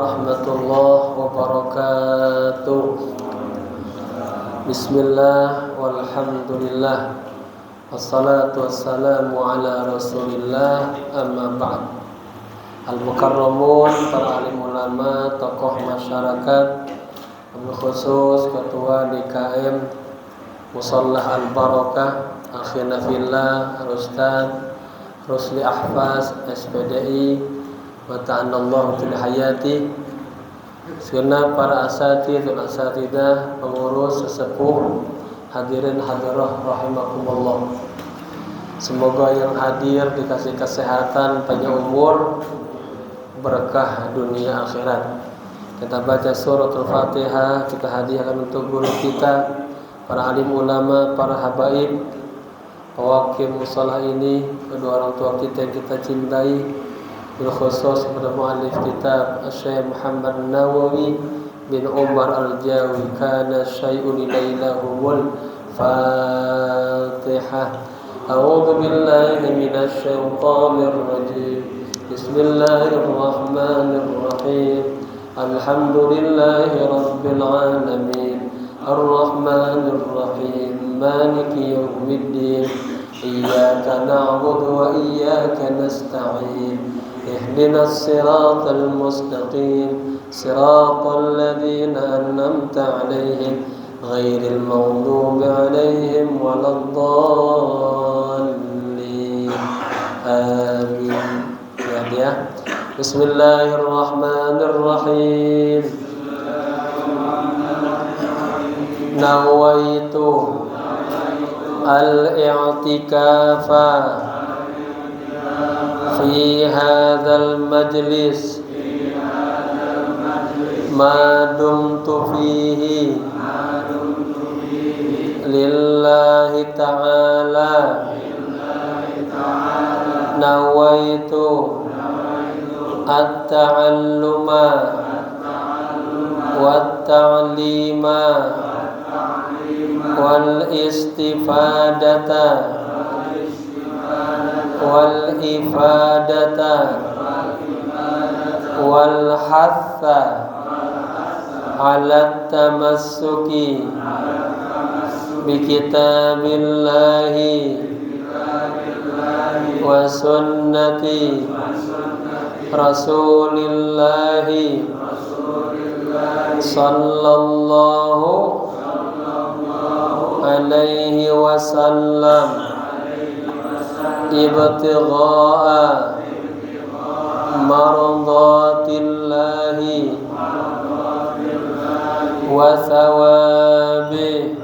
Warahmatullahi wabarakatuh. Bismillah walhamdulillah wassalatu wassalamu ala rasulillah amma ba'd. Al-mukarramun, para alim ulama, tokoh masyarakat, khusus ketua DKM Mushallah Al-Barakah, akhina fillah, Ustaz Rusli Ahfaz SPDI wa ta'anallahu fil hayati, segenap para asatidah, pengurus, sesepuh, hadirin hadirah rahimakumullah. Semoga yang hadir dikasih kesehatan, panjang umur, berkah dunia akhirat. Kita baca suratul Fatihah, kita hadiahkan untuk guru kita, para alim ulama, para habaib, pewakim musola ini, kedua orang tua kita yang kita cintai, bil khusus kepada muallif kitab Syekh Muhammad Nawawi bin Umar Al-Jawi. Kana syai'un lailahumul Fatihah. A'udzu billahi minasy syaithanir rajim. Bismillahirrahmanirrahim. Alhamdulillahi rabbil alamin. Ar-rahmanir rahim. Maliki yaumiddin. Iyyaka na'budu wa iyyaka nasta'in. Ihdinas siratal mustaqim. Siratal ladzina an'amta 'alaihim ghairil maghdubi 'alaihim waladdallin. Amin. Ya. Bismillahirrahmanirrahim. Nawaitu al-i'tikafa fi hadzal majlis ma dumtu fihi lillahi ta'ala. Nawaitu at-ta'alluma wat-ta'lima wal istifadata wal ifadata wal hatha ala tamassuki bi kitabillahi wa sunnati rasulillahi sallallahu alaihi wasallam ibtigha'a mardatillahi wa thawabi.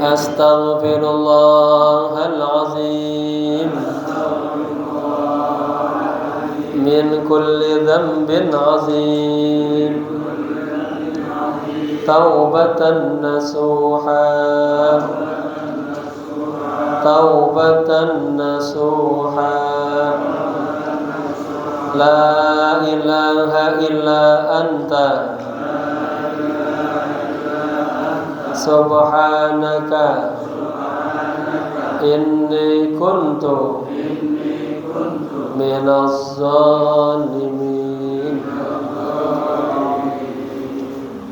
Astaghfirullahal azim min kulli dhanbin azim. Taubatan nasuha, taubatan nasuha. La ilaha illa anta subhanaka inni kuntu minaz zalimin.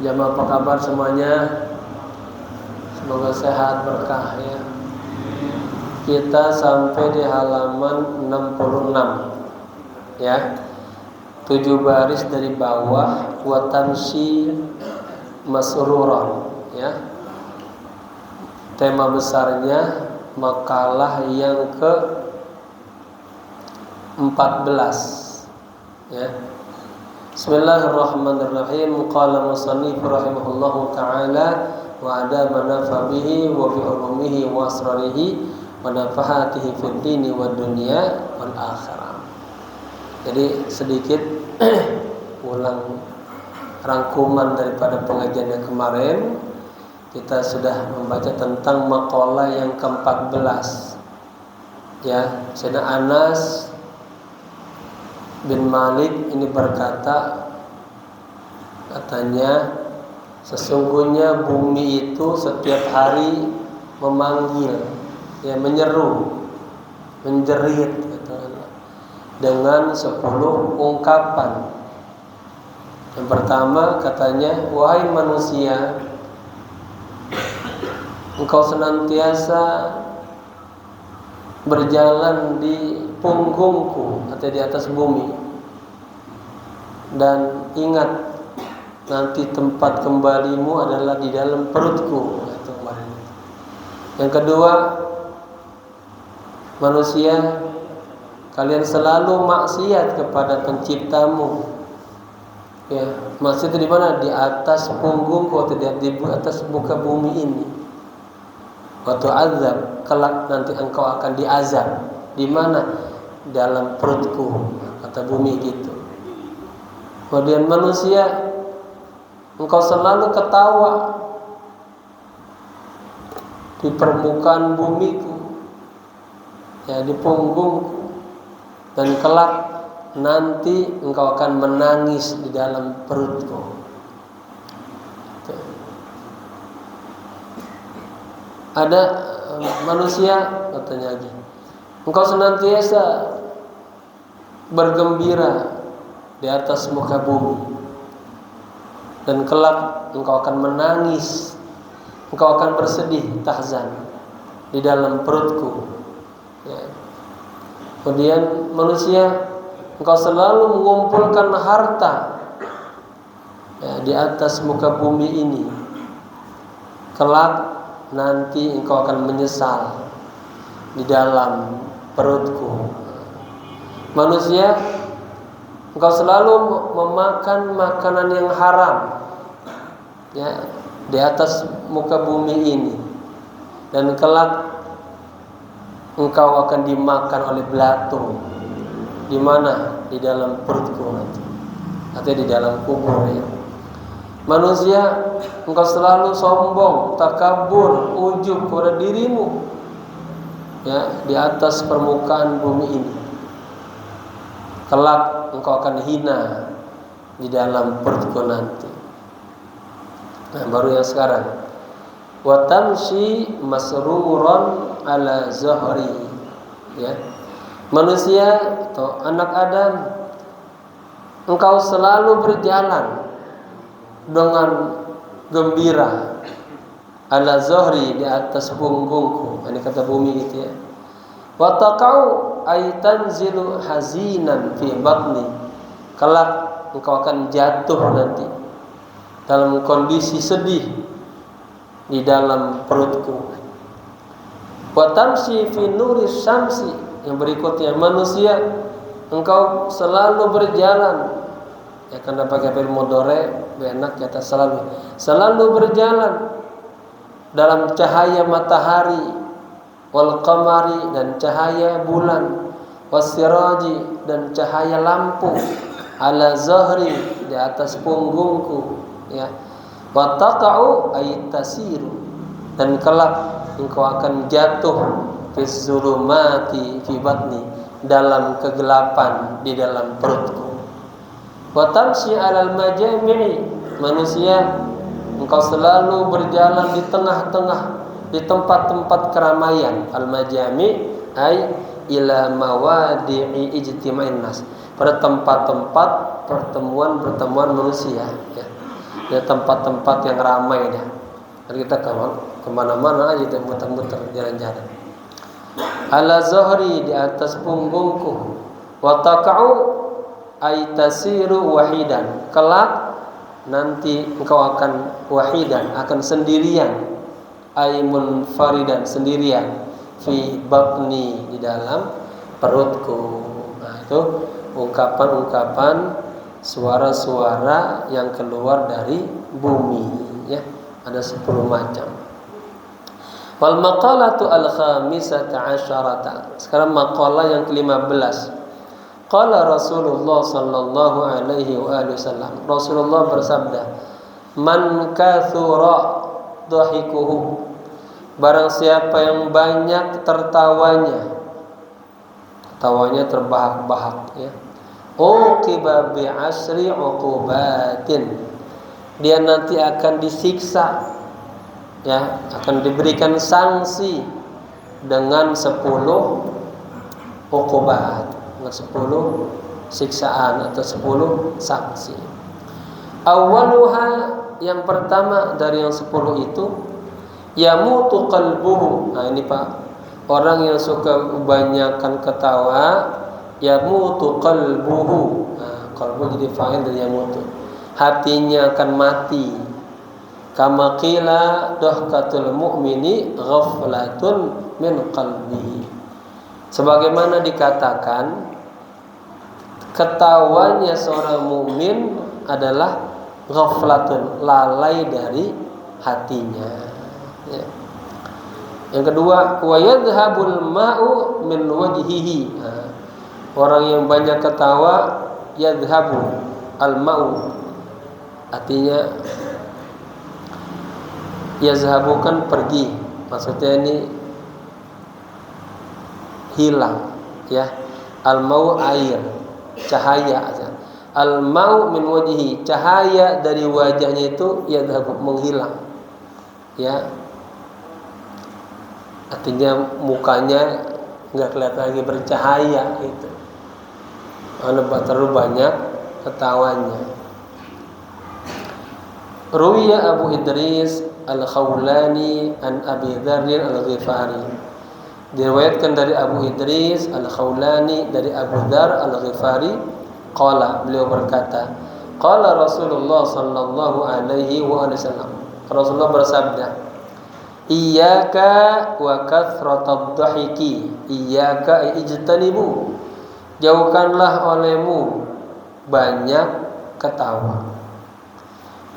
Jamaah apa kabar semuanya? Semoga sehat, berkah ya. Kita sampai di halaman 66 ya. 7 baris dari bawah, wa tamshi masruran ya. Tema besarnya makalah yang ke-14 ya. Bismillahirrahmanirrahim. Qala musannif rahimahullahu ta'ala wa adaba nafa bihi wa bi ulumihi wa asrarihi wa nafahatihi fid dini wad dunya wal akhirah. Jadi sedikit ulang rangkuman daripada pengajian yang kemarin. Kita sudah membaca tentang maqalah yang ke-14 ya. Sayyidina Anas bin Malik ini berkata, katanya sesungguhnya bumi itu setiap hari memanggil, ya menyeru, menjerit gitu, dengan 10 ungkapan Yang pertama katanya, wahai manusia, engkau senantiasa berjalan di punggungku atau di atas bumi, dan ingat nanti tempat kembalimu adalah di dalam perutku. Yang kedua, manusia, kalian selalu maksiat kepada penciptamu. Ya, maksud itu di mana? Di atas punggungku atau di atas muka bumi ini. Waktu azab, kelak nanti engkau akan diazab. Di mana? Dalam perutku, kata bumi gitu. Kemudian manusia, engkau selalu ketawa di permukaan bumiku, ya, di punggungku, dan kelak nanti engkau akan menangis di dalam perutku. Ada manusia, katanya lagi, engkau senantiasa bergembira di atas muka bumi, dan kelak engkau akan menangis, engkau akan bersedih, tahzan di dalam perutku. Ya. Kemudian manusia, engkau selalu mengumpulkan harta, ya, di atas muka bumi ini. Kelak nanti engkau akan menyesal di dalam perutku. Manusia, engkau selalu memakan makanan yang haram, ya, di atas muka bumi ini, dan kelak engkau akan dimakan oleh belatung. Di mana? Di dalam perutku nanti, atau di dalam kubur, ya. Manusia, engkau selalu sombong, takabur, ujub pada dirimu, ya, di atas permukaan bumi ini. Kelak engkau akan hina di dalam perutku nanti. Nah, baru yang sekarang, wa tamshi masruran ala zahri, ya. Manusia atau anak Adam, engkau selalu berjalan dengan gembira ala zahri, di atas punggungku. Ini kata bumi gitu, ya. Wa taqau ay tanzilu hazinan fi batni. Kelak engkau akan jatuh nanti dalam kondisi sedih di dalam perutku. Wa tamshi fi nuri syamsi. Yang berikutnya, manusia, engkau selalu berjalan, ya, karena pakai fi'il mudhari enak kata selalu berjalan dalam cahaya matahari, wal qamari, dan cahaya bulan, wasiraji, dan cahaya lampu, ala zahri, di atas punggungku, ya. Wa taqa'u ay tasiru, dan kelak engkau akan jatuh fi zulumati fi batni, dalam kegelapan di dalam perutku. Wa tamshi 'alal majami'i. Manusia, engkau selalu berjalan di tengah-tengah, di tempat-tempat keramaian. Al-majami' ay ila mawadi'i ijtima'in nas, pada tempat-tempat pertemuan manusia, ya. Ya, tempat-tempat yang ramai dah. Kita kemana-mana aja, muter-muter, jalan-jalan. Ala zahri, di atas punggungku. Wa taqa'u ay tasiru wahidan. Kelak nanti engkau akan wahidan, akan sendirian, ay munfaridan, sendirian, fi batni, di dalam perutku. Nah, itu ungkapan-ungkapan, suara-suara yang keluar dari bumi, ya. Ada 10 macam. Wal maqalatu al-khamisata asyarata. Sekarang maqalah yang ke-15. Qala Rasulullah sallallahu alaihi wasallam. Rasulullah bersabda, "Man kathura dhahikuhu." Barang siapa yang banyak tertawanya, tawanya terbahak-bahak, ya. Uqiba bi asri uqubatin. Dia nanti akan disiksa, ya, akan diberikan sanksi dengan 10 uqubat, dengan 10 siksaan atau 10 sanksi. Awaluha, yang pertama dari yang 10 itu, yamutu qalbuhu. Nah ini Pak, orang yang suka kebanyakan ketawa, yamutu qalbuhu. Nah, qalbu jadi fa'il dari yamutu. Hatinya akan mati. Kama qila dohkatul mu'mini ghaflatun min qalbihi. Sebagaimana dikatakan, ketawanya seorang mukmin adalah ghaflatun, lalai dari hatinya. Ya. Yang kedua, wa yadhhabul ma'u min wajhihi. Nah, orang yang banyak ketawa, yadhhabu al-ma'u, artinya yazhabu kan pergi, maksudnya ini hilang, ya. Al-ma'u air, cahaya. Al-ma'u min wajhihi, cahaya dari wajahnya itu yadhhabu, menghilang, ya. Artinya mukanya nggak kelihatan lagi bercahaya gitu. Terlalu banyak ketawanya. Ruwiya Abu Idris Al-Khawlani an Abi Dzar Al-Ghifari. Diriwayatkan dari Abu Idris Al-Khawlani dari Abu Dzar Al-Ghifari, qala, beliau berkata, qala Rasulullah sallallahu alaihi wasallam. Rasulullah bersabda, iyyaka wa kathratad dhahiki, iyyaka ijtanibu, jauhkanlah olehmu banyak ketawa.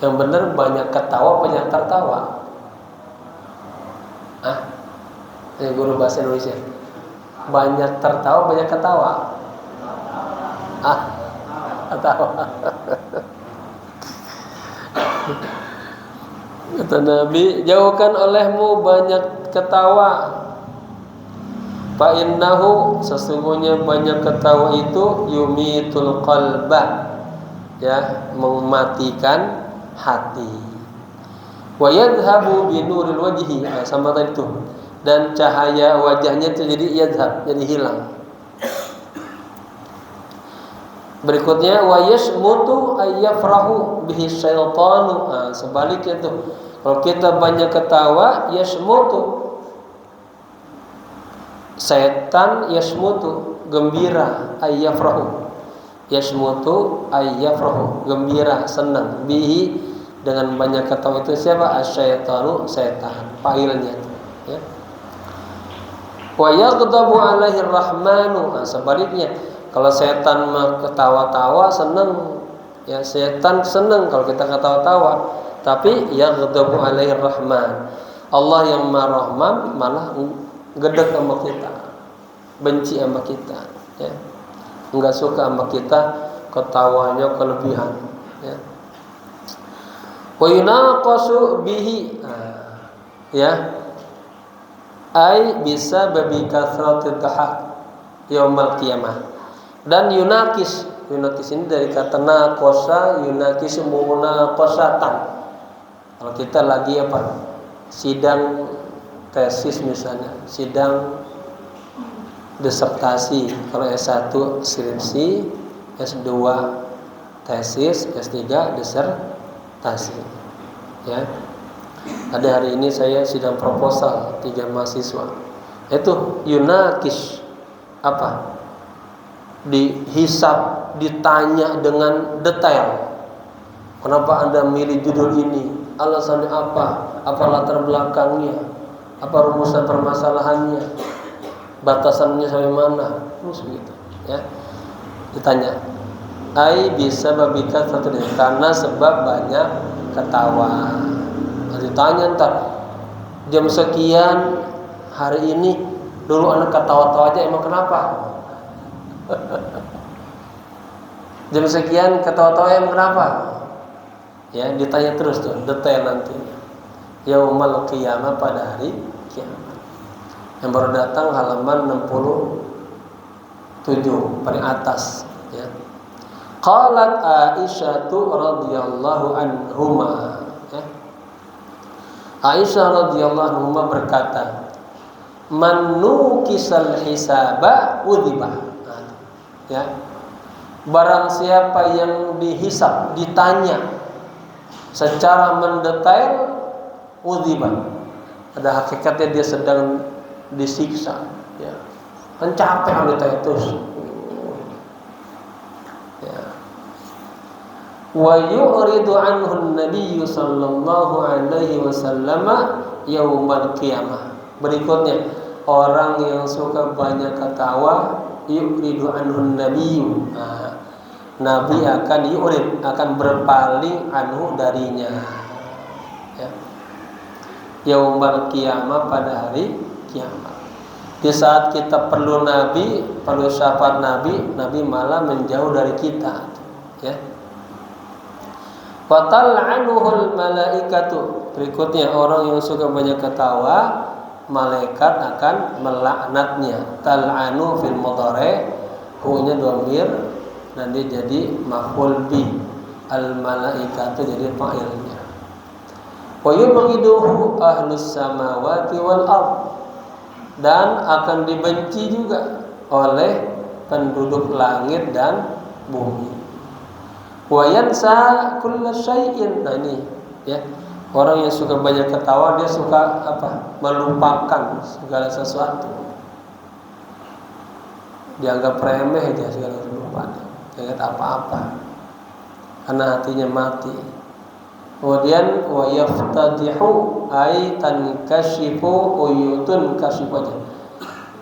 Yang benar banyak ketawa, banyak tertawa. Ini guru bahasa Indonesia. Banyak tertawa, banyak ketawa. Ketawa. Kata Nabi, jauhkan olehmu banyak ketawa. Fa innahu, sesungguhnya banyak ketawa itu yumitul qalba, ya, mematikan hati. Wa yadhhabu bi nuril wajhi, sama tadi itu. Dan cahaya wajahnya itu jadi yadhhab, jadi hilang. Berikutnya wa yasmutu ayyafrahu bihi syaitanu. Sebaliknya itu, kalau kita banyak ketawa, yasmutu, setan yasmutu, gembira, ayyafrahu, yasmutu ayyafrahu, gembira, senang, bihi, dengan banyak ketawa itu siapa? Asyaitanu, setan, fa'ilnya, ya. Wa yaghdabu alaihi rahmanu. Sebaliknya, kalau setan ketawa-tawa senang, ya, setan senang kalau kita ketawa-tawa. Tapi yaghdabu alaihi rahman, Allah yang Maha Rahman malah gedek sama kita, benci sama kita, ya. Enggak suka sama kita ketawanya kelebihan, ya. Wa yunaqasu bihi, ya, ai bisa babi kathratid dhahak yaumal qiyamah. Dan yunakis ini dari kata naqasa, yunakis munaqasatan. Kalau kita lagi sidang tesis misalnya, sidang disertasi, kalau S1 skripsi, S2 tesis, S3 disertasi, ya. Ada hari ini saya sidang proposal 3 mahasiswa. Itu yunakis, dihisap, ditanya dengan detail. Kenapa Anda milih judul ini? Alasannya apa? Apa latar belakangnya? Apa rumusan permasalahannya? Batasannya sampai mana? Terus begitu, ya. Ditanya. Ai bisa babika satu, karena sebab banyak ketawa. Ditanya ntar, jam sekian hari ini dulu anak ketawa-tawa aja, emang kenapa? Jam sekian ketawa-tawa emang kenapa? Ya, ditanya terus tuh, detail nanti. Yaumal qiyamah, pada hari kiamat. Yang baru datang halaman 67 paling atas, ya. Qalat Aisyah radhiyallahu anhuma, ya. Aisyah radhiyallahu anhuma berkata, man nukisal hisaba udhibah, ya. Barang siapa yang dihisab, ditanya secara mendetail udziban. Ada hakikatnya dia sedang disiksa, ya. Kan capek wanita itu. Ya. Wa yu'ridu anhu an-nabiy sallallahu alaihi wasallam yaumal qiyamah. Berikutnya, orang yang suka banyak ketawa, yu'ridu anhu an-nabiy. Nabi akan yu'rid, akan berpaling anhu darinya. Ya. Yaumal qiyamah, pada hari kiamat. Di saat kita perlu Nabi, perlu syafaat Nabi, Nabi malah menjauh dari kita. Ya. Wa tal'anuhul malaikatu. Berikutnya, orang yang suka banyak ketawa, malaikat akan melaknatnya. Tal'anu fil mudhari', hu-nya dhamir dan dia jadi maf'ul bi. Al malaikatu jadi fa'ilnya. Wa yubghiduhu ahlus samawati wal ardh, dan akan dibenci juga oleh penduduk langit dan bumi. Wa yansa kulla syai'in. Nah ini ya, orang yang suka banyak ketawa dia suka apa? Melupakan segala sesuatu. Dianggap remeh dia segala sesuatu. Jangan apa-apa. Karena hatinya mati. Kemudian wa yaftadihu ay tankashifu uyutun kasifah.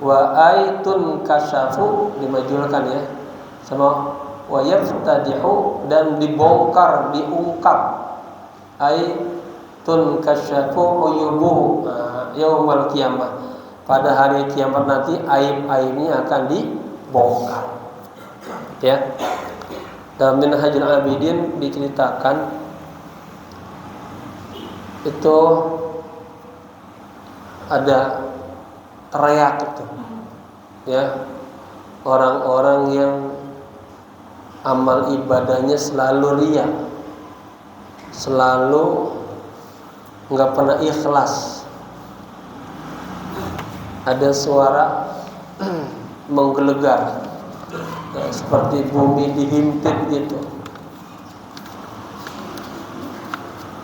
Wa aytun kashafu dimajulkan ya. Sama wa yaftadihu, dan dibongkar, diungkap. Ay tun kashafu uyubuhu yaumal qiyamah. Pada hari kiamat nanti aib-aibnya akan dibongkar. Ya. Dalam Minhajul Abidin diceritakan itu ada teriak itu, ya, orang-orang yang amal ibadahnya selalu riya, selalu nggak pernah ikhlas. Ada suara menggelegar, ya, seperti bumi dihimpit gitu.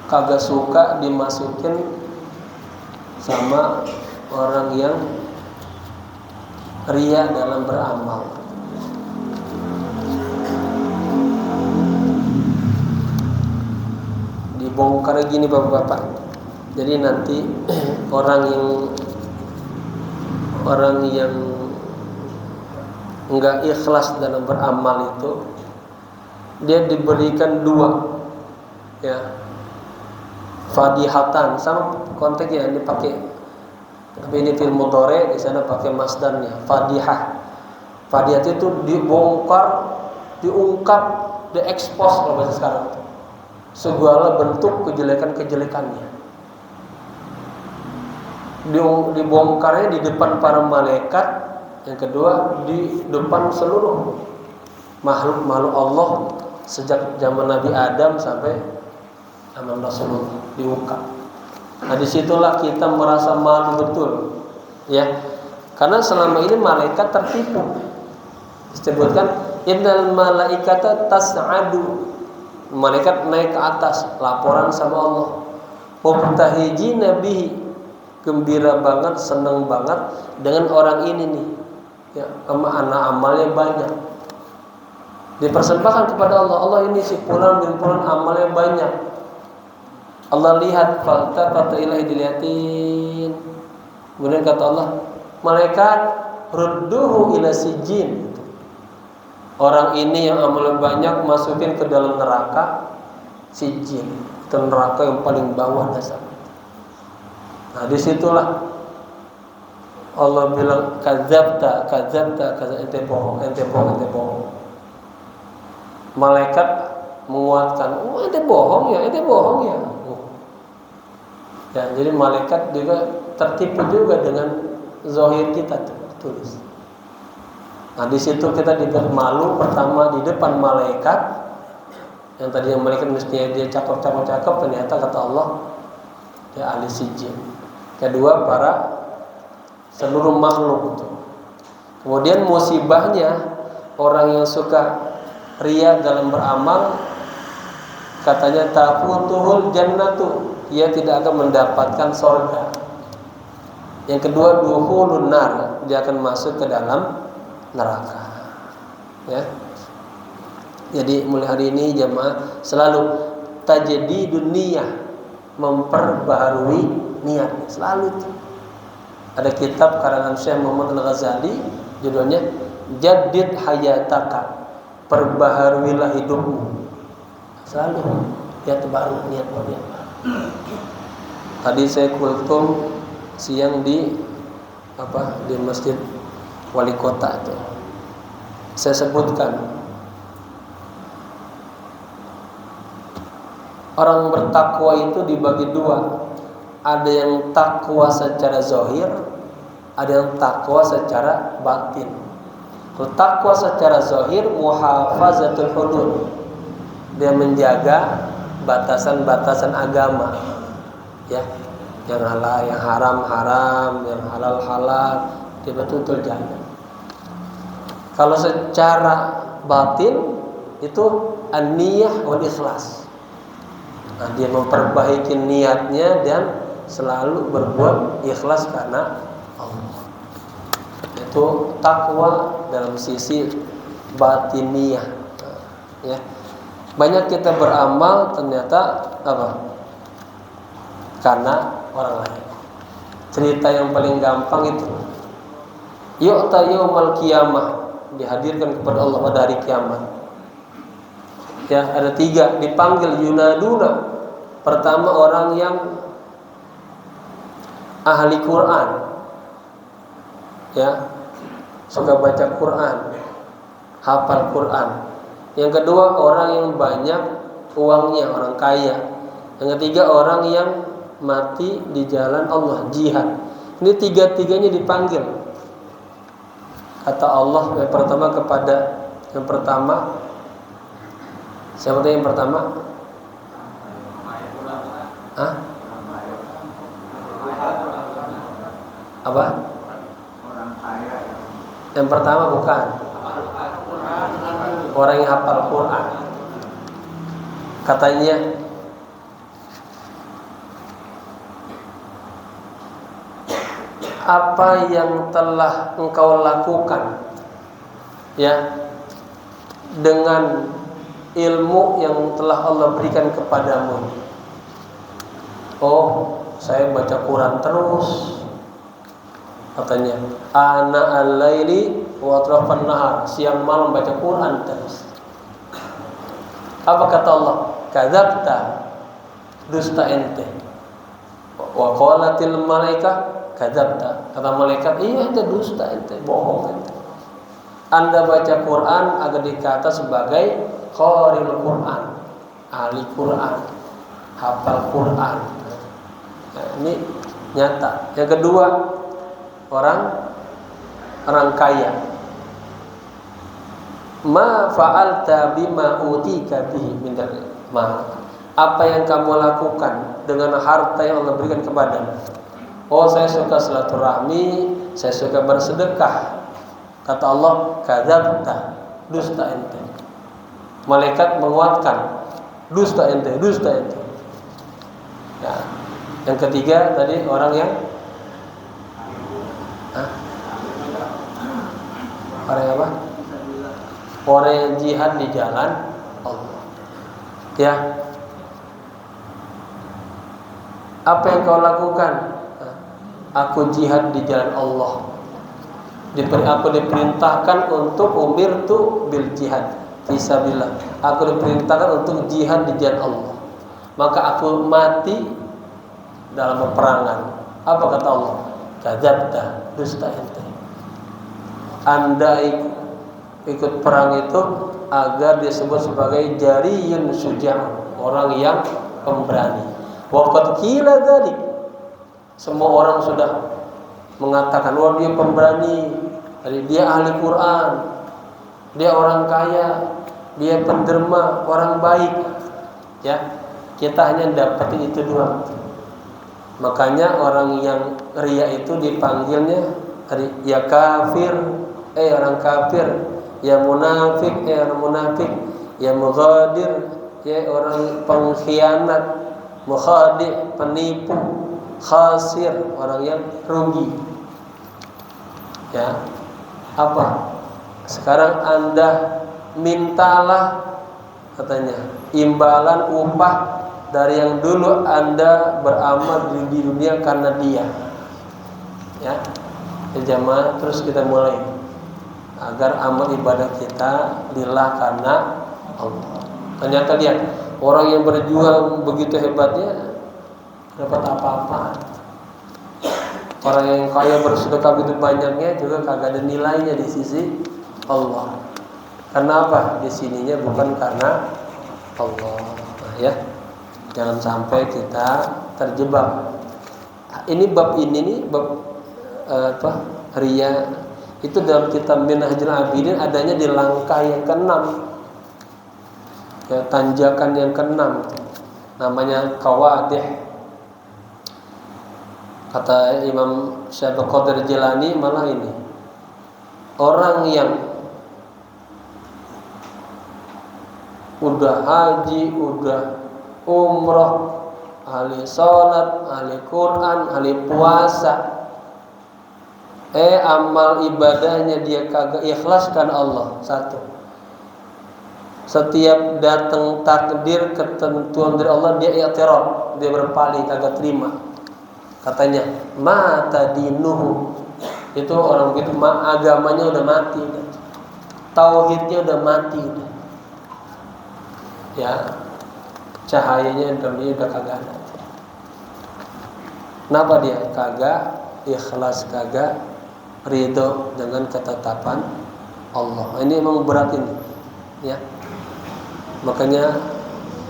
Kagak suka dimasukin sama orang yang riya dalam beramal. Dibongkar gini bapak-bapak. Jadi nanti orang yang enggak ikhlas dalam beramal itu, dia diberikan dua, ya, fadihatan, sama konteksnya yang dipakai, tapi ini fil mudhari, di sana pakai masdarnya fadihah. Fadihah itu dibongkar, diungkap, diekspos kalau bahasa sekarang, segala bentuk kejelekan-kejelekannya. Dibongkarnya di depan para malaikat, yang kedua di depan seluruh makhluk-makhluk Allah sejak zaman Nabi Adam sampai zaman Rasulullah, diungkap. Nah disitulah kita merasa malu betul, ya, karena selama ini malaikat tertipu. Disebutkan innal malaikata tas'adu, malaikat naik ke atas, laporan sama Allah. Mubtahijina bihi, gembira banget, senang banget dengan orang ini nih, ya, anak amalnya banyak, dipersembahkan kepada Allah. Allah ini si fulan bin fulan amalnya banyak. Allah lihat, faltafata ilaihi, dilihatin. Kemudian kata Allah, malaikat rudduhu ila sijin, orang ini yang amalnya banyak masukin ke dalam neraka sijin, itu neraka yang paling bawah dasar. Nah disitulah Allah bilang kadzabta, ente bohong. Malaikat menguatkan, oh ente bohong ya. Ya, jadi malaikat juga tertipu juga dengan zahir kita tulis. Nah di situ kita diberi malu, pertama di depan malaikat, yang tadinya malaikat mestinya dia cakep, ternyata kata Allah dia ahli sijil. Kedua para seluruh makhluk itu. Kemudian musibahnya orang yang suka riya dalam beramal, katanya tafutuhul jannatu, ia tidak akan mendapatkan surga. Yang kedua dukhulun nar, dia akan masuk ke dalam neraka. Ya. Jadi mulai hari ini jemaah selalu tajdidun niyah, memperbaharui niat selalu itu. Ada kitab karangan Syekh Muhammad Al-Ghazali judulnya Jaddid Hayataka, perbaharuilah hidupmu. Selalu niat baru, niat baru. Tadi saya kultum siang di masjid wali kota itu. Saya sebutkan orang bertakwa itu dibagi dua. Ada yang takwa secara zahir, ada yang takwa secara batin. Kalau takwa secara zahir, muhafazatul hudud, dia menjaga batasan-batasan agama, ya, yang halal, yang haram, yang halal, dia betul-betul jaga. Kalau secara batin itu an-niyah wal ikhlas. Nah, dia memperbaiki niatnya dan selalu berbuat ikhlas karena Allah. Itu takwa dalam sisi batiniyah. Ya. Banyak kita beramal ternyata karena orang lain. Cerita yang paling gampang itu, yu'ta yaumal qiyamah, dihadirkan kepada Allah pada hari kiamat. Ya, ada 3 dipanggil yunaduna. Pertama orang yang ahli Quran, ya, suka baca Quran, hafal Quran. Yang kedua orang yang banyak uangnya, orang kaya. Yang ketiga orang yang mati di jalan Allah, jihad. Ini 3-tiganya dipanggil. Kata Allah yang pertama siapa yang pertama? Hah? Apa? Yang pertama bukan orang yang hafal Quran. Katanya apa yang telah engkau lakukan, ya, dengan ilmu yang telah Allah berikan kepadamu. Oh, saya baca Quran terus. Katanya, ana al-laili wa atrafan nahar, siang malam baca Quran terus. Apa kata Allah? Kadzabta, dusta ente. Wa qalatil malaikah kadzabta, kata malaikat, iya ente dusta, ente bohong ente. Anda baca Quran agar dikata sebagai qari'ul Quran, ahli Quran, hafal Quran. Nah, ini nyata. Yang kedua, orang kaya. Ma fa'alta bima utika bihi min mal. Apa yang kamu lakukan dengan harta yang Allah berikan kepadamu? Oh, saya suka silaturahmi, saya suka bersedekah. Kata Allah, kadzabta, dusta ente. Malaikat menguatkan, dusta ente. Ya. Yang ketiga tadi orang yang orang apa? Orang yang jihad di jalan Allah. Ya. Apa yang kau lakukan? Aku jihad di jalan Allah. Aku diperintahkan untuk umirtu bil jihad fisabilillah. Aku diperintahkan untuk jihad di jalan Allah. Maka aku mati dalam peperangan. Apa kata Allah? Kadzabta, dusta ente. Anda ikut perang itu agar disebut sebagai jariyun syuja', orang yang pemberani. Waqad qila dzalik. Semua orang sudah mengatakan, wah dia pemberani, dia ahli Quran, dia orang kaya, dia penderma, orang baik. Ya, kita hanya dapat itu doang. Makanya orang yang riya itu dipanggilnya ya kafir, orang kafir, ya munafik, orang munafik, ya mughadir, ya orang pengkhianat, mukhadi, penipu, khasir, orang yang rugi. Ya. Apa? Sekarang Anda mintalah katanya imbalan upah dari yang dulu Anda beramal di dunia karena dia. Ya. Jamaah, terus kita mulai agar amal ibadah kita lillah karena Allah. Ternyata lihat, orang yang berjuang begitu hebatnya dapat apa-apa. Orang yang kaya bersedekah begitu banyaknya juga kagak ada nilainya di sisi Allah. Kenapa? Di sininya bukan karena Allah. Nah, ya, jangan sampai kita terjebak. Ini bab ini nih bab riya itu dalam kitab Minhajul Abidin adanya di langkah yang ke-6. Ya, tanjakan yang ke-6 namanya qawadih. Kata Imam Syekh Qadir Jilani malah ini orang yang udah haji, udah umroh, ahli sholat, ahli Quran, ahli puasa, amal ibadahnya dia kagak ikhlaskan Allah. Satu, setiap datang takdir ketentuan dari Allah dia i'tirad, dia berpaling, kagak terima. Katanya mata dinuhu, itu orang begitu agamanya udah mati, tauhidnya udah mati, ya, cahayanya dalam dia udah kagak ada. Kenapa dia kagak ikhlas, kagak ridho dengan ketetapan Allah? Ini emang berat ini, ya. Makanya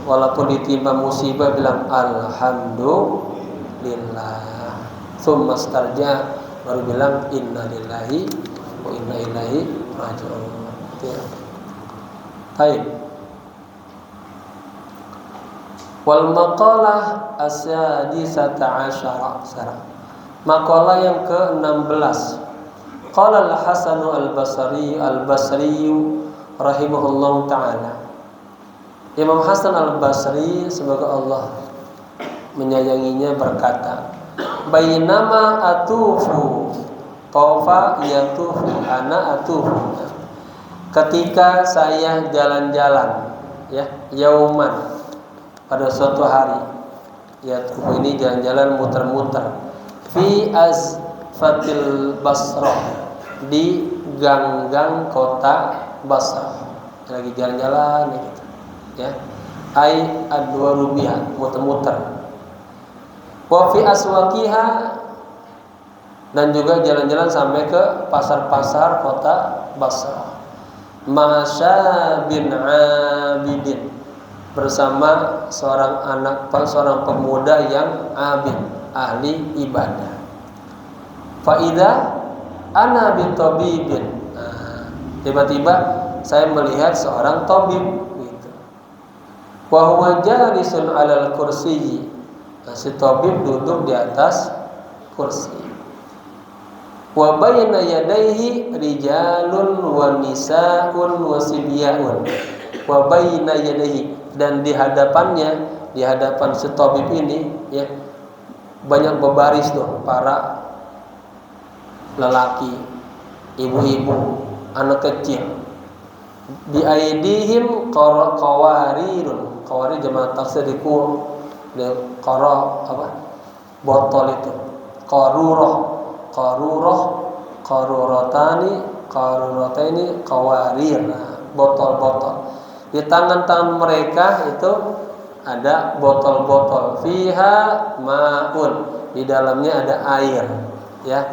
walaupun ditimpa musibah bilang alhamdulillah, tsumma starja, baru bilang inna lillahi wa inna ilaihi raji'un. Ya. Baik. Wal maqalah as-sadisata asyara. Maqalah yang ke-16. Qala al-Hasan al-Basri rahimahullahu taala. Imam Hasan al-Basri semoga Allah menyayanginya berkata, bainama atufu taufa yatufu ana atufu. Ketika saya jalan-jalan, ya, yauman, pada suatu hari, yatufu ini jalan-jalan muter-muter, fi azfatil Basrah, di gang-gang kota Basrah, lagi jalan-jalan gitu, ya, ai adwaru biha, muter-muter. Wa fi aswaqiha, dan juga jalan-jalan sampai ke pasar-pasar kota Basrah. Masya bin abidin, bersama seorang pemuda yang abid, ahli ibadah. Faida ana bi tabibin. Tiba-tiba saya melihat seorang tabib gitu. Wa huwa jalisun 'alal kursiyyi. Si tabib duduk di atas kursi. Wa bayna yadayhi rijalun wa nisaa'un wa sibyaun. Wa bayna yadayhi, dan di hadapannya, di hadapan si tabib ini, ya, banyak berbaris tuh para lelaki, ibu-ibu, anak kecil. Bi aidihim qawarirun. Qawarir jamaah taksir dikur. Botol itu qarurataini qawarir, botol-botol. Di tangan-tangan mereka itu ada botol-botol, fiha ma'un, di dalamnya ada air, ya.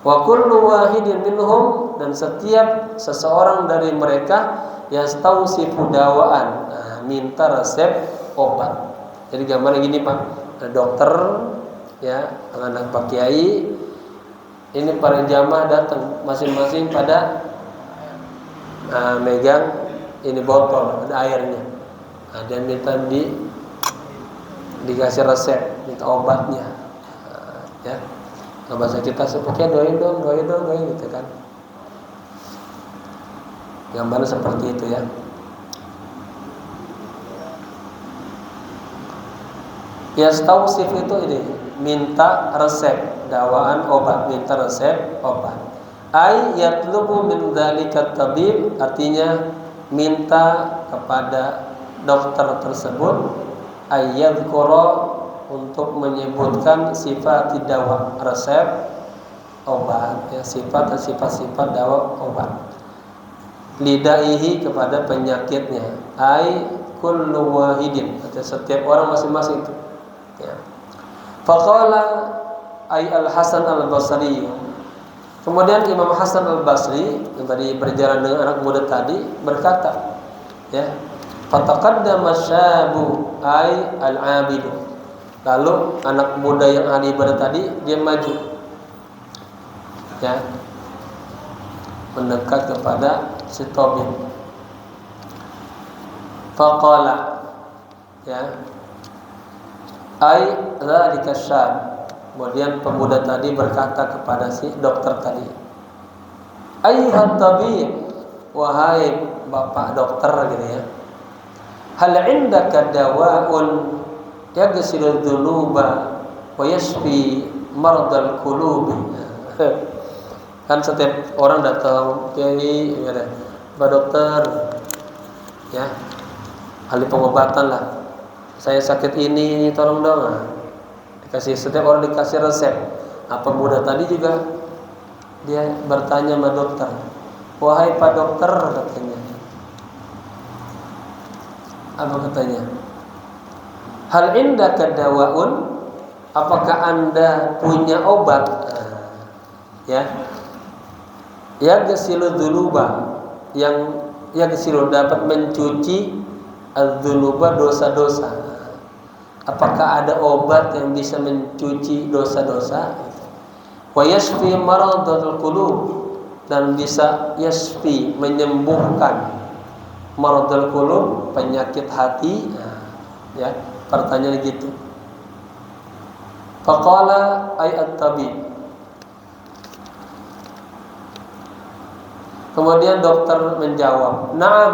Wa kullu wahidin minhum, dan setiap seseorang dari mereka yastausifu dawaan, minta resep obat. Jadi gambarnya gini Pak, ada dokter, ya, anak Pak Kiai, ini para jamaah datang, masing-masing pada megang ini botol, ada airnya. Ada yang minta dikasih resep, minta obatnya, ya. Nah, bahasa kita sepertinya doain dong gitu kan. Gambarnya seperti itu, ya. Yastausif itu ini minta resep dawaan obat, minta resep obat. Ay yatlubu min dzalika tabib, artinya minta kepada dokter tersebut ayyadhkura, untuk menyebutkan sifat dawa, resep obat, ya, sifat dan sifat-sifat dawa obat. Lidaihi, kepada penyakitnya. Ay kullu wahidin, artinya setiap orang masing-masing itu. Ya. Faqala ay al-Hasan al-Basri. Kemudian Imam Hasan al-Basri yang tadi berjalan dengan anak muda tadi berkata, ya, fataqaddama syabu ay al-abidu. Lalu anak muda yang ahli ibadah tadi dia maju, ya, mendekat kepada si tabib. Faqala, ya, ay dzalika syab. Kemudian pemuda tadi berkata kepada si dokter tadi, ayyuhat tabib, wahai bapak dokter, gitu ya, hal indaka dawa'un yaghsilu dzunuba wa yashfi mardal qulubi. Kan setiap orang datang, kiai, ya, Pak dokter, ya, ahli pengobatan lah, saya sakit ini, tolong dong. Nah, dikasih, setiap orang dikasih resep. Apa muda tadi juga dia bertanya sama dokter, wahai Pak dokter, katanya. Apa katanya? Hal indaka dawaun, apakah Anda punya obat? Ya, yaghsilu dzunuba, yang yaghsilu dapat mencuci az-dzunuba, dosa-dosa. Apakah ada obat yang bisa mencuci dosa-dosa? Wa yashfi maradul qulub, dan bisa yashfi, menyembuhkan maradul qulub, penyakit hati. Ya, pertanyaan gitu. Faqala ay at-tabib. Kemudian dokter menjawab, na'am,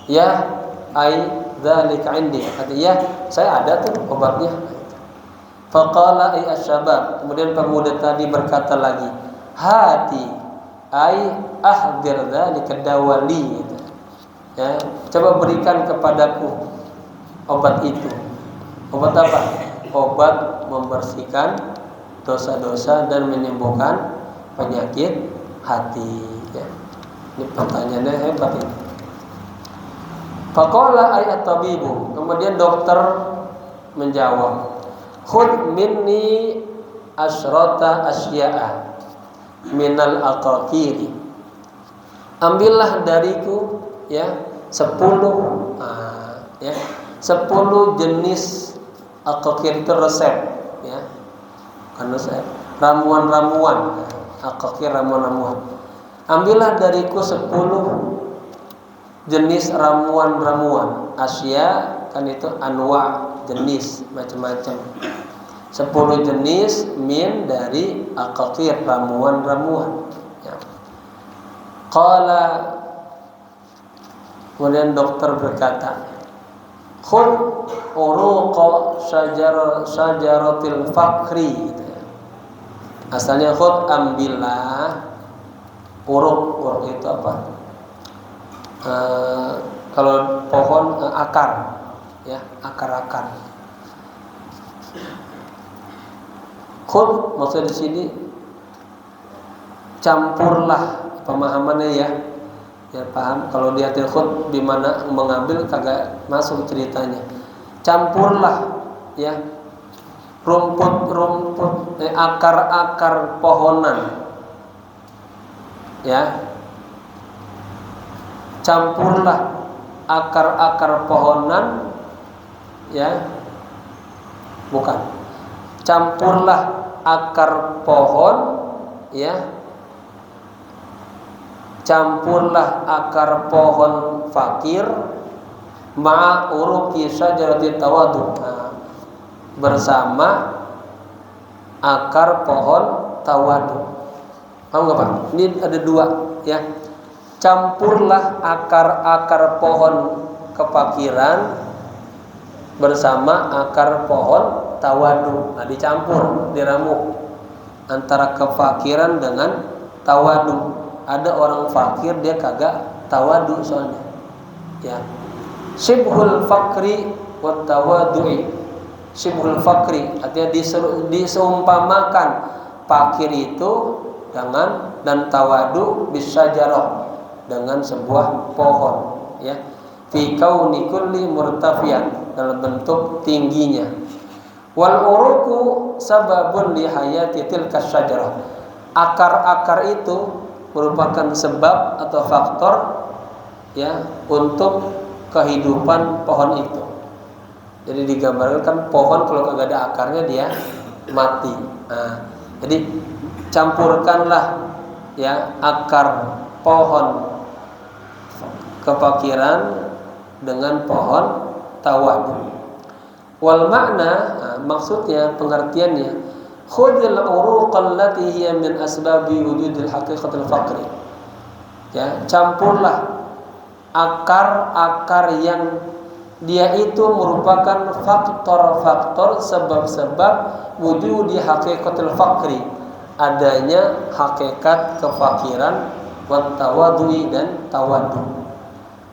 ya, ay dzalika indi. Artinya, ya, saya ada tuh obatnya. Faqala ay asyabab. Kemudian pemuda tadi berkata lagi, hati, ay ahdir dzalika dawali. Ya, coba berikan kepadaku obat itu. Obat apa? Obat membersihkan dosa-dosa dan menyembuhkan penyakit hati. Ya. Ini pertanyaannya hebat ini. Faqala ay at-tabibu. Kemudian dokter menjawab, khudh minni asyrata asya'a minal aqaqiri. Ambillah dariku, ya, 10 ya, 10 jenis aqaqir itu resep, ya. Kan resep, ramuan-ramuan. Aqaqir, ramuan-ramuan. Ambillah dariku 10 jenis ramuan-ramuan. Asya kan itu anwa, jenis, macam-macam. 10 jenis min dari aqaqir, ramuan-ramuan. Ya. Qala, kemudian dokter berkata, khudh uruqa syajaratil fakri, gitu ya. Asalnya khudh, ambillah, uruk itu apa? Kalau pohon, akar, ya, akar-akar. Khudh maksudnya di sini campurlah, pemahamannya, ya. Ya paham, kalau di hati khud di mana mengambil kagak masuk ceritanya. Campurlah, ya, rumput-rumput, akar-akar pohonan, ya. Campurlah akar-akar pohonan, ya. Bukan. Campurlah akar pohon, ya. Campurlah akar pohon fakir ma'a uruqi syajaratit tawadu, bersama akar pohon tawadu. Paham enggak, Pak? Ini ada 2, ya. Campurlah akar-akar pohon kefakiran bersama akar pohon tawadu. Nah, dicampur, diramu antara kefakiran dengan tawadu. Ada orang fakir dia kagak tawadu soalnya. Ya. Syibhul fakri wa tawadu'i. Syibhul fakri artinya diseumpamakan fakir itu dengan dan tawadu bisyajarah dengan sebuah pohon, ya. Fi kauni kulli murtafiyan dalam bentuk tingginya. Wal uruku sababun li hayati tilka syajarah. Akar-akar itu merupakan sebab atau faktor, ya, untuk kehidupan pohon itu. Jadi digambarkan kan pohon kalau kagak ada akarnya dia mati. Nah, jadi campurkanlah, ya, akar pohon kefakiran dengan pohon tawadu. Wal makna, maksudnya pengertiannya, khudil uruq allati hiya min asbabi wujudil haqiqatil faqri. Ya, campurlah akar-akar yang dia itu merupakan faktor-faktor sebab-sebab wujudi haqiqatil faqri, adanya hakikat kefakiran, wat tawadui dan tawadu.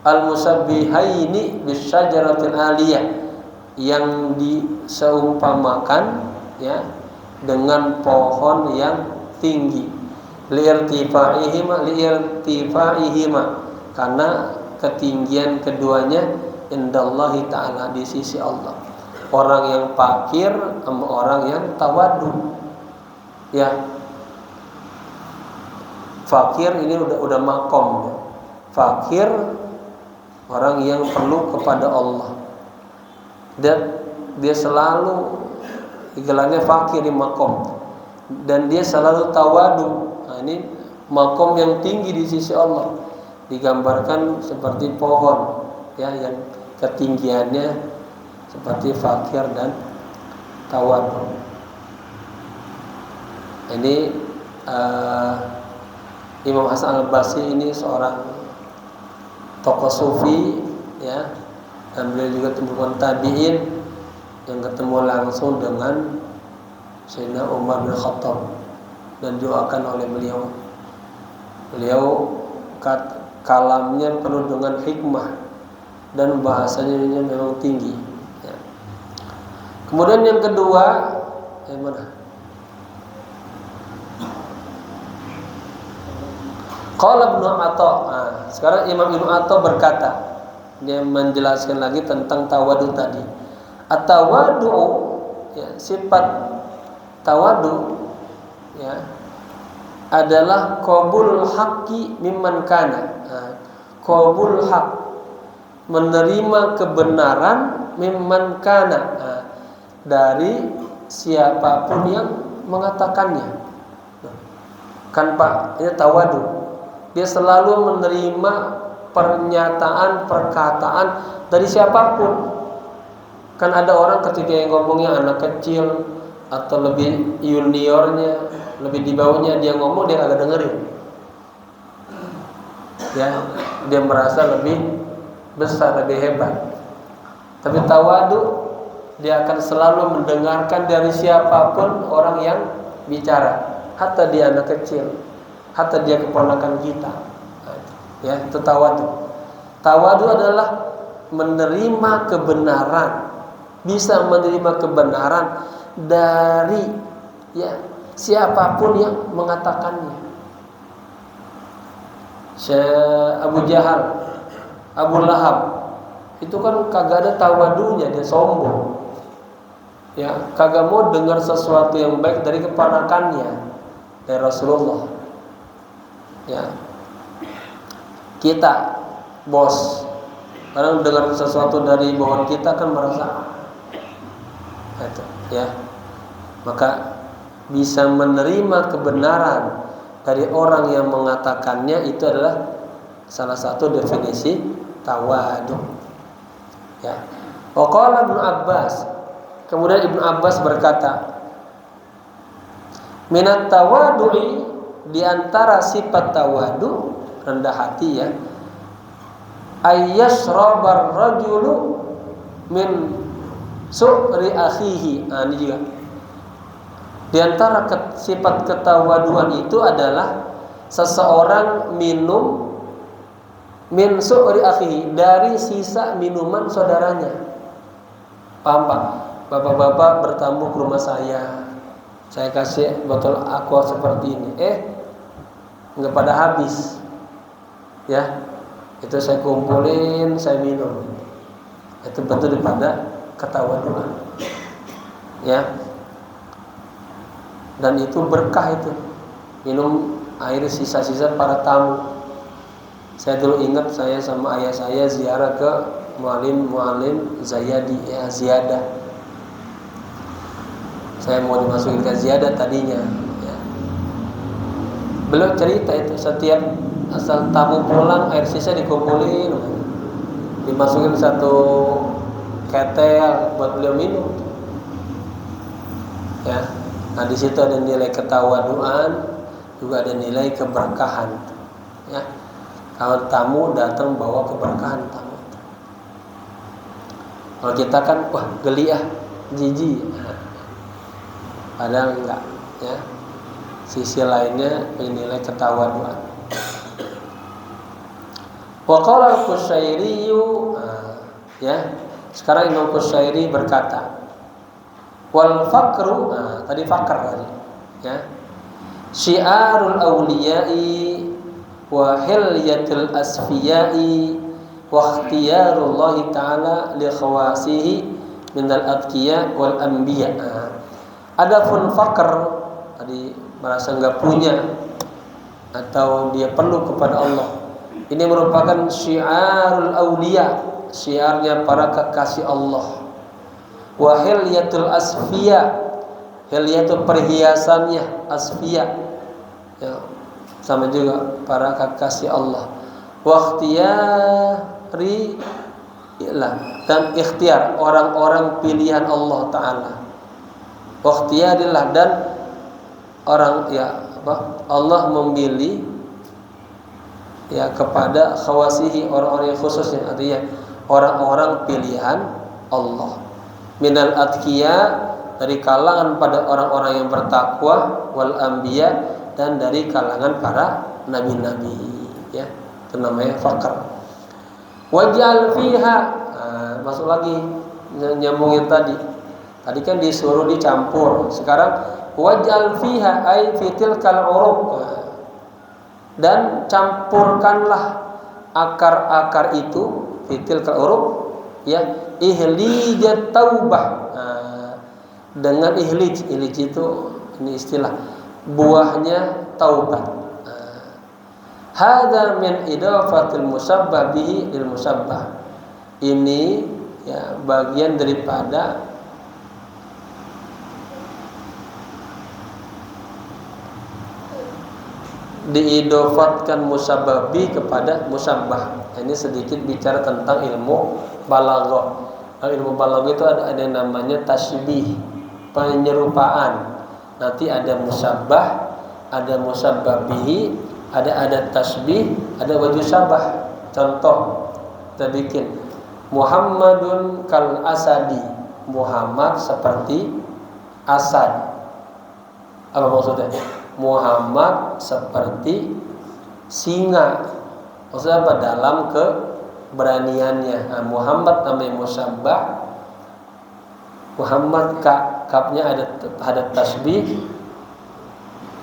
Al musabbihaini bisyajaratil aliyah, yang diseumpamakan, ya, dengan pohon yang tinggi. Liirtifa'ihima karena ketinggian keduanya indallahi ta'ala, di sisi Allah. Orang yang fakir sama orang yang tawadu, ya. Fakir ini udah makom, ya. Fakir orang yang perlu kepada Allah, dan dia selalu gelarnya fakir di makom, dan dia selalu tawadu. Nah, ini makom yang tinggi di sisi Allah, digambarkan seperti pohon, ya, yang ketinggiannya seperti fakir dan tawadu. Ini Imam Hasan al-Basri ini seorang tokoh sufi, ya, dan beliau juga temukan tabi'in yang ketemu langsung dengan Sayyidina Umar bin Khattab dan doakan oleh beliau. Beliau kalamnya penuh dengan hikmah dan bahasanya memang tinggi, ya. Kemudian yang kedua, mana? Qala Ibnu Atha. Nah, sekarang Imam Ibnu Atha berkata, dia menjelaskan lagi tentang tawadu tadi. At-tawadu, ya, sifat tawadu, ya, adalah qabul haqqi mimman kana. Nah, qabul haq, menerima kebenaran, mimman kana, nah, dari siapapun yang mengatakannya. Kan Pak, ini tawadu. Dia selalu menerima pernyataan, perkataan dari siapapun. Kan ada orang ketika yang ngomongnya anak kecil atau lebih juniornya, lebih di bawahnya, dia ngomong dia agak dengerin, ya, dia merasa lebih besar, lebih hebat. Tapi tawadu, dia akan selalu mendengarkan dari siapapun orang yang bicara, hatta dia anak kecil, hatta dia keponakan kita, ya, itu tawadu. Tawadu adalah menerima kebenaran, bisa menerima kebenaran dari, ya, siapapun yang mengatakannya. Abu Jahal, Abu Lahab, itu kan kagak ada tawadunya, dia sombong, ya, kagak mau dengar sesuatu yang baik dari keponakannya, dari Rasulullah. Ya, kita bos kadang dengar sesuatu dari bawahan kita kan merasa itu, ya, maka bisa menerima kebenaran dari orang yang mengatakannya, itu adalah salah satu definisi tawadu, ya. Waqala Ibnu Abbas, kemudian Ibnu Abbas berkata, minat tawadu'i, di antara sifat tawadu, rendah hati, ya, ayyashrabar rajulu min su'ri akhihi. Nah, ini juga. Di antara sifat ketawaduan itu adalah seseorang minum min su'ri akhihi, dari sisa minuman saudaranya. Paham Pak? Bapak-bapak bertamu ke rumah saya kasih botol aqua seperti ini, nggak pada habis, ya, itu saya kumpulin, saya minum, itu bentuk daripada ketawaduan, ya, dan itu berkah itu, minum air sisa-sisa para tamu. Saya dulu ingat saya sama ayah saya ziarah ke mualim Zayadi, ya, Ziyadah. Saya mau dimasukin ke Ziyadah tadinya, ya. Beliau cerita itu setiap asal tamu pulang air sisa dikumpulin, dimasukin satu ketel buat beliau minum, ya. Nah, di situ ada nilai ketawaduan, juga ada nilai keberkahan, ya. Kalau tamu datang bawa keberkahan tamu. Kalau kita kan wah geli jijik, padahal enggak, ya. Sisi lainnya nilai ketawaduan. Wa qala al-Qushairi, ya. Sekarang Imam Qushairi berkata, wal faqru, tadi fakr tadi, ya. Syiarul awliya'i wa hilyatul asfiyai wa ikhtiyarullah ta'ala li khawasihi minal atqiya wal anbiya. Adapun fakr tadi merasa enggak punya atau dia perlu kepada Allah, ini merupakan syiarul awliya, syiarnya para kekasih Allah. Wa hilyatul asfiya, hilyatu perhiasannya, asfiya, ya, sama juga para kekasih Allah. Wa ikhtiyari, dan ikhtiar orang-orang pilihan Allah Ta'ala. Wa ikhtiyarilah, dan orang, ya, Allah memilih, ya, kepada khawasihi, orang-orang yang khususnya, artinya orang-orang pilihan Allah. Minal atqiya, dari kalangan pada orang-orang yang bertakwa, wal anbiya, dan dari kalangan para nabi-nabi, ya, itu namanya fakr. Waj'al fiha, masuk lagi nyambungin tadi kan disuruh dicampur, sekarang waj'al fiha ay fitil kal uruq, dan campurkanlah akar-akar itu, fitil kal uruq, ya, ihlijat taubah, dengan ihlij itu ini istilah buahnya taubat. Hadza min idafatil musabbah bihi lil musabbah. Ini, ya, bagian daripada diidofatkan musabbah bi kepada musabbah. Ini sedikit bicara tentang ilmu balaghah. Ilmu balaghah itu ada yang namanya tasybih, penyerupaan. Nanti ada musabbah, ada musabbah bihi, ada tasbih, ada wajh sabah. Contoh kita bikin Muhammadun kal asadi, Muhammad seperti asad. Apa maksudnya? Muhammad seperti singa. Maksudnya apa? Dalam keberaniannya. Nah, Muhammad namanya musabbah. Muhammad kapnya ada tasbih.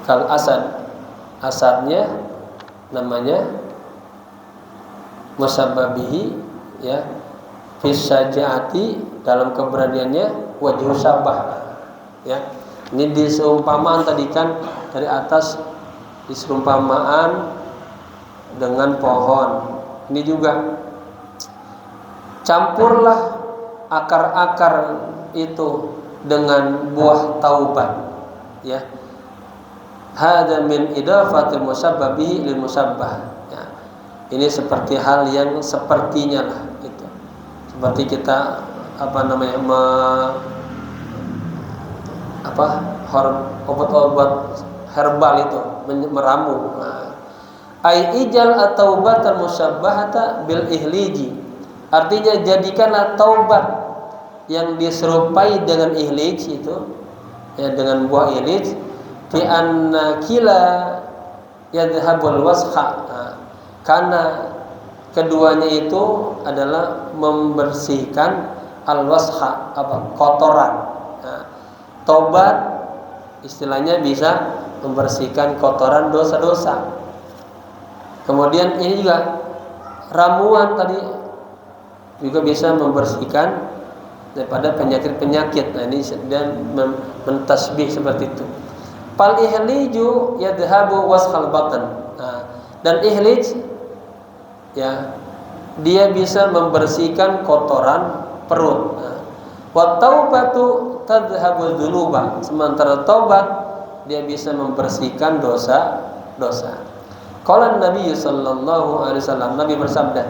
Kal asad, asadnya namanya musabbah bihi, ya. Fis syaja'ati, dalam keberaniannya wajhu sabah, ya. Ini diseumpamaan tadi kan dari atas, diseumpamaan dengan pohon. Ini juga campurlah akar-akar itu dengan buah taubat, ya. Hadza min idafatil musabbah bihi lil musabbah, ya. Ini seperti hal yang sepertinya lah itu. Seperti kita obat-obat herbal itu meramu. Ai ijal at-taubatan musabbahata bil ihliji. Artinya jadikanlah taubat yang diserupai dengan ihlij itu, ya, dengan buah ihlij, bi anna kila yadhhabul washa. Nah, karena keduanya itu adalah membersihkan al-washa, kotoran. Nah, tobat istilahnya bisa membersihkan kotoran dosa-dosa. Kemudian ini juga ramuan tadi juga bisa membersihkan daripada penyakit-penyakit. Nah, ini dan mentasbih seperti itu. Fal ihliju yadhhabu waskhal batan. Nah, dan ihlij, ya, dia bisa membersihkan kotoran perut. Nah, wa taubatu tadhhabu dzunuba. Sementara taubat dia bisa membersihkan dosa-dosa. Qala Nabi sallallahu alaihi wasallam, Nabi bersabda,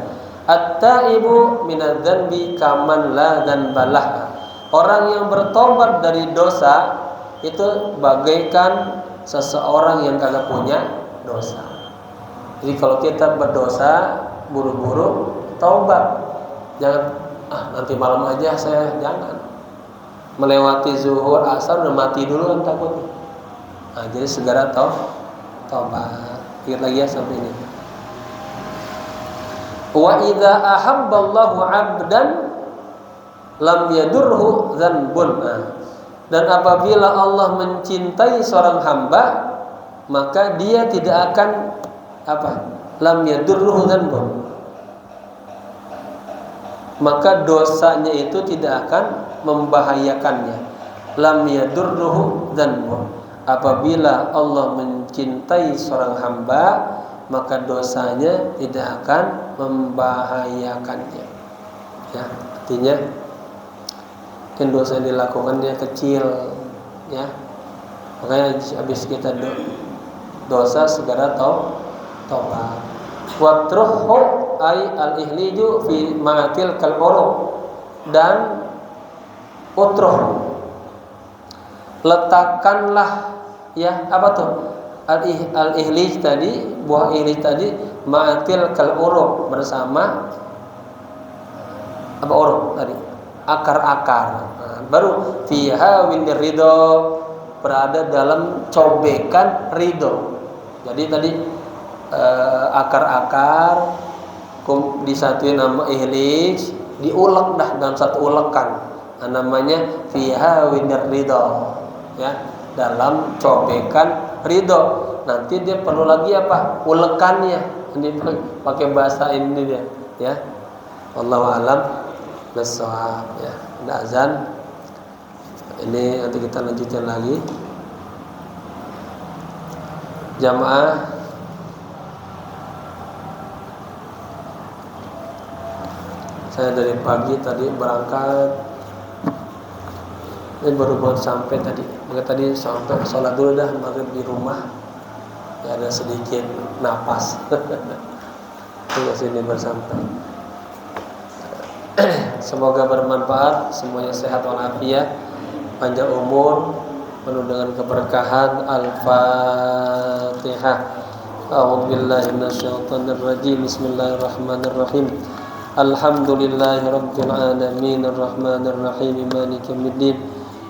"At-taibu minadz-dzanbi kaman la dzanbalah." Orang yang bertobat dari dosa itu bagaikan seseorang yang kagak punya dosa. Jadi kalau kita berdosa, buru-buru taubat. Jangan nanti malam aja saya, jangan. Melewati zuhur, asar udah mati dulu kan takutnya. Nah, jadi segera taubat. Ingat lagi ya sampai ini. Wa idza ahabballahu 'abdan lam yadurhu dzanbun. Dan apabila Allah mencintai seorang hamba, maka dia tidak akan lam yadurhu dzanbun. Maka dosanya itu tidak akan membahayakannya. Lam yadurruhu dzanbun. Apabila Allah mencintai seorang hamba, maka dosanya tidak akan membahayakannya. Ya, artinya mungkin dosa yang dilakukan dia kecil, ya. Makanya habis kita dosa segera taubat. Watruhu ay al-ihliju fi ma'atil kal-uruq. Dan utruh, letakkanlah, ya, apa tuh? Al-ihlij tadi, buah ihlij tadi, ma'atil kal-uruq, bersama uruq tadi? Akar-akar. Nah, baru fiha windir ridho, berada dalam cobekan ridho. Jadi tadi akar-akar disatuin sama ihlij, diulek dah dalam satu ulekan. Nah, namanya fiha windir ridho, ya, dalam cobekan ridho. Nanti dia perlu lagi ulekannya. Ini pakai bahasa ini dia, ya. Wallahu a'lam bishawab, ya. Ada azan. Ini nanti kita lanjutkan lagi. Jamaah saya dari pagi tadi berangkat, ini baru sampai tadi. Maka tadi sampai sholat dulu dah maghrib di rumah. Ya, ada sedikit napas. Terus sini bersampai. Semoga bermanfaat, semuanya sehat walafiat, panjang umur, penuh dengan keberkahan. Al-Fatihah. A'udzubillahi minasyaitonir rajim. Bismillahirrahmanirrahim. Alhamdulillahirabbil alamin arrahmanir rahim maliki yaumiddin.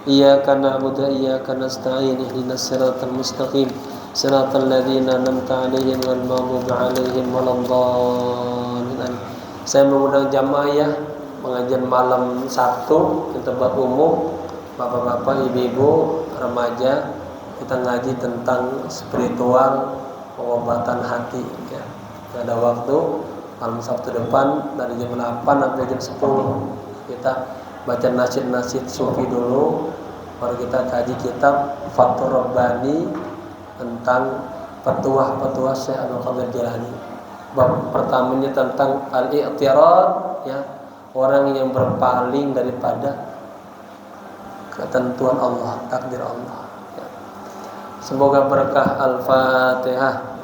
Iyyaka na'budu wa iyyaka nasta'in ihdinas siratal mustaqim siratal ladzina an'amta 'alaihim ghairil maghdubi 'alaihim waladdallin. Saya mengundang jamaah, ya, pengajian malam Sabtu di tempat umum, bapak-bapak, ibu-ibu, remaja. Kita ngaji tentang spiritual, pengobatan hati, ya. Ada waktu malam Sabtu depan dari jam 8 sampai jam 10. Kita baca nasyid-nasyid sufi dulu, baru kita kaji kitab Fathur Rabbani tentang petuah-petuah Syekh Abdul Qadir Jilani. Bab pertamanya tentang al-i'tirad, ya, orang yang berpaling daripada ketentuan Allah, takdir Allah, ya. Semoga berkah. Al-Fatihah.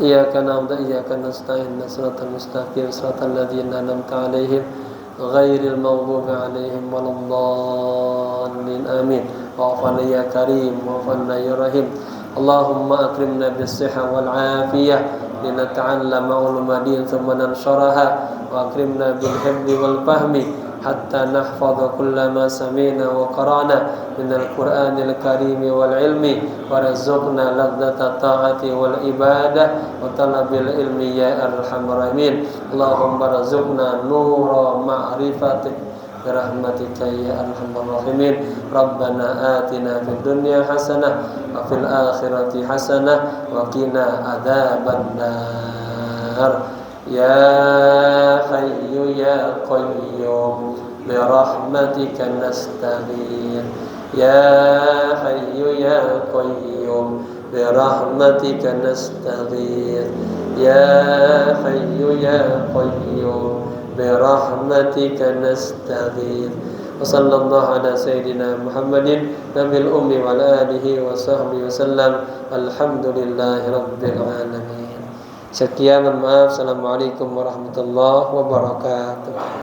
Iyyaka na'budu wa iyyaka nasta'in shiratal mustaqim shiratal ladzina an'amta 'alaihim ghairil maghdubi 'alaihim waladdallin. Amin. Wa'afana ya karim, wa'afana ya rahim. Allahumma akrimna bis-sihhah wal 'afiyah لنتعلم علوم الدين ثم ننشرها وأكرمنا بالحفظ والفهم حتى نحفظ كل ما سمعنا وقرأنا من القرآن الكريم والعلم وارزقنا لذة الطاعة والعبادة وطلب العلم يا أرحم الراحمين اللهم ارزقنا نور معرفتك برحمتك يا أرحم الراحمين ربنا آتنا في الدنيا حسنة وفي الآخرة حسنة وقنا عذاب النار يا حي يا قيوم برحمتك نستغيث يا حي يا قيوم برحمتك نستغيث يا حي يا قيوم برحمتك نستغيث وصلى الله على سيدنا محمد نبي الأمي وعلى آله وصحبه وسلم الحمد لله رب العالمين. Sekian, mohon maaf. Assalamualaikum warahmatullahi wabarakatuh.